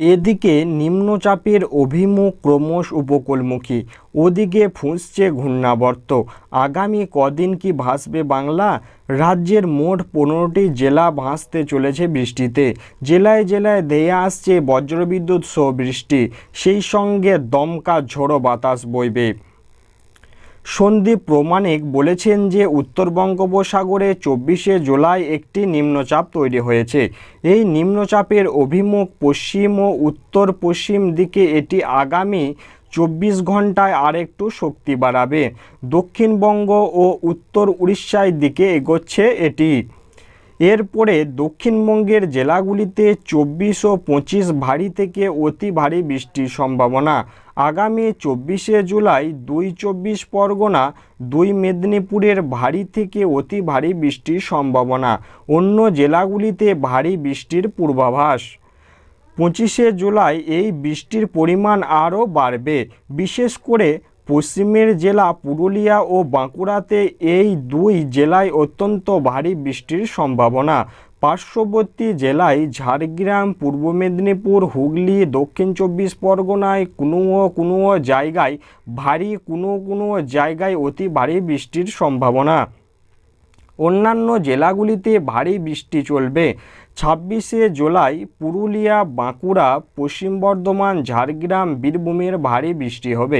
এদিকে নিম্নচাপের অভিমুখ ক্রমশ উপকূলমুখী, ওদিকে ফুঁসছে ঘূর্ণাবর্ত। আগামী কদিন কি ভাসবে বাংলা? রাজ্যের মোট 15টি জেলা ভাসতে চলেছে বৃষ্টিতে। জেলায় জেলায় ধেয়ে আসছে বজ্রবিদ্যুৎ সহ বৃষ্টি, সেই সঙ্গে দমকা ঝোড়ো বাতাস বইবে। সন্দীপ প্রমাণিক বলেছেন যে উত্তর বঙ্গোপসাগরে 24শে জুলাই একটি নিম্নচাপ তৈরি হয়েছে। এই নিম্নচাপের অভিমুখ পশ্চিম ও উত্তর পশ্চিম দিকে। এটি আগামী 24 ঘন্টায় আরেকটু শক্তি বাড়াবে। দক্ষিণবঙ্গ ও উত্তর উড়িষ্যার দিকে এগোচ্ছে এটি। এরপরে দক্ষিণবঙ্গের জেলাগুলিতে 24 ও 25 ভারী থেকে অতি ভারী বৃষ্টির সম্ভাবনা। আগামী 24শে জুলাই 2 চব্বিশ পরগনা, 2 মেদিনীপুরের ভারী থেকে অতি ভারী বৃষ্টির সম্ভাবনা। অন্য জেলাগুলিতে ভারী বৃষ্টির পূর্বাভাস। 25শে জুলাই এই বৃষ্টির পরিমাণ আরও বাড়বে। বিশেষ করে পশ্চিমের জেলা পুরুলিয়া ও বাঁকুড়াতে এই 2 জেলায় অত্যন্ত ভারী বৃষ্টির সম্ভাবনা। পার্শ্ববর্তী জেলায় ঝাড়গ্রাম, পূর্ব মেদিনীপুর, হুগলি, দক্ষিণ 24 পরগনায় কোনো জায়গায় ভারী, কোনো জায়গায় অতি ভারী বৃষ্টির সম্ভাবনা। অন্যান্য জেলাগুলিতে ভারী বৃষ্টি চলবে। 26শে জুলাই পুরুলিয়া, বাঁকুড়া, পশ্চিম বর্ধমান, ঝাড়গ্রাম, বীরভূমের ভারী বৃষ্টি হবে।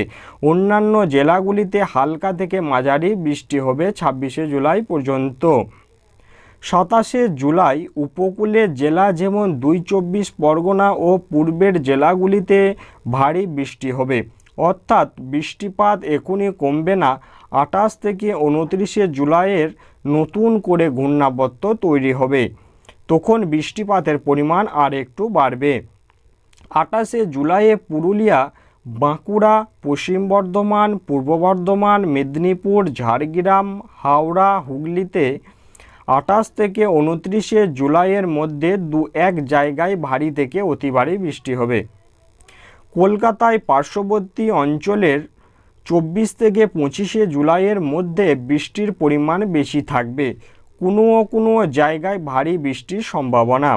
অন্যান্য জেলাগুলিতে হালকা থেকে মাঝারি বৃষ্টি হবে 26শে জুলাই পর্যন্ত। 27শে জুলাই উপকূলের জেলা যেমন 2 চব্বিশ পরগনা ও পূর্বের জেলাগুলিতে ভারী বৃষ্টি হবে। অর্থাৎ বৃষ্টিপাত এখনই কমবে না। 28 থেকে 29শে জুলাইয়ের নতুন করে ঘূর্ণাবর্ত তৈরি হবে, তখন বৃষ্টিপাতের পরিমাণ আর একটু বাড়বে। 28শে জুলাইয়ে পুরুলিয়া, বাঁকুড়া, পশ্চিম বর্ধমান, পূর্ব বর্ধমান, মেদিনীপুর, ঝাড়গ্রাম, হাওড়া, হুগলিতে 28 থেকে 29শে জুলাইয়ের মধ্যে 2-1 জায়গায় ভারী থেকে অতি ভারী বৃষ্টি হবে। কলকাতায় পার্শ্ববর্তী অঞ্চলের 24 থেকে 25শে জুলাইয়ের মধ্যে বৃষ্টির পরিমাণ বেশি থাকবে। কোনো জায়গায় ভারী বৃষ্টির সম্ভাবনা।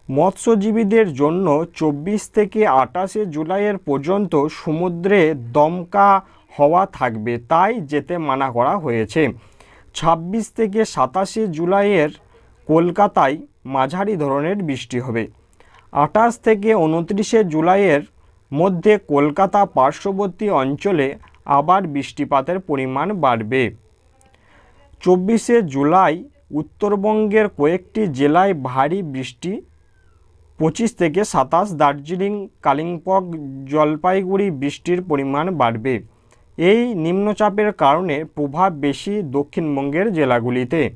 মৎস্যজীবীদের জন্য 24 থেকে 28শে জুলাইয়ের পর্যন্ত সমুদ্রে দমকা হাওয়া থাকবে, তাই যেতে মানা করা হয়েছে। 26 থেকে 27শে জুলাইয়ের কলকাতায় মাঝারি ধরনের বৃষ্টি হবে। 28 থেকে 29শে জুলাইয়ের মধ্যে কলকাতা পার্শ্ববর্তী অঞ্চলে আবার বৃষ্টিপাতের পরিমাণ বাড়বে। 24শে জুলাই উত্তরবঙ্গের কয়েকটি জেলায় ভারী বৃষ্টি। 25 থেকে 27 দার্জিলিং, কালিম্পং, জলপাইগুড়ি বৃষ্টির পরিমাণ বাড়বে। এই নিম্নচাপের কারণে প্রভাব বেশি দক্ষিণবঙ্গের জেলাগুলিতে।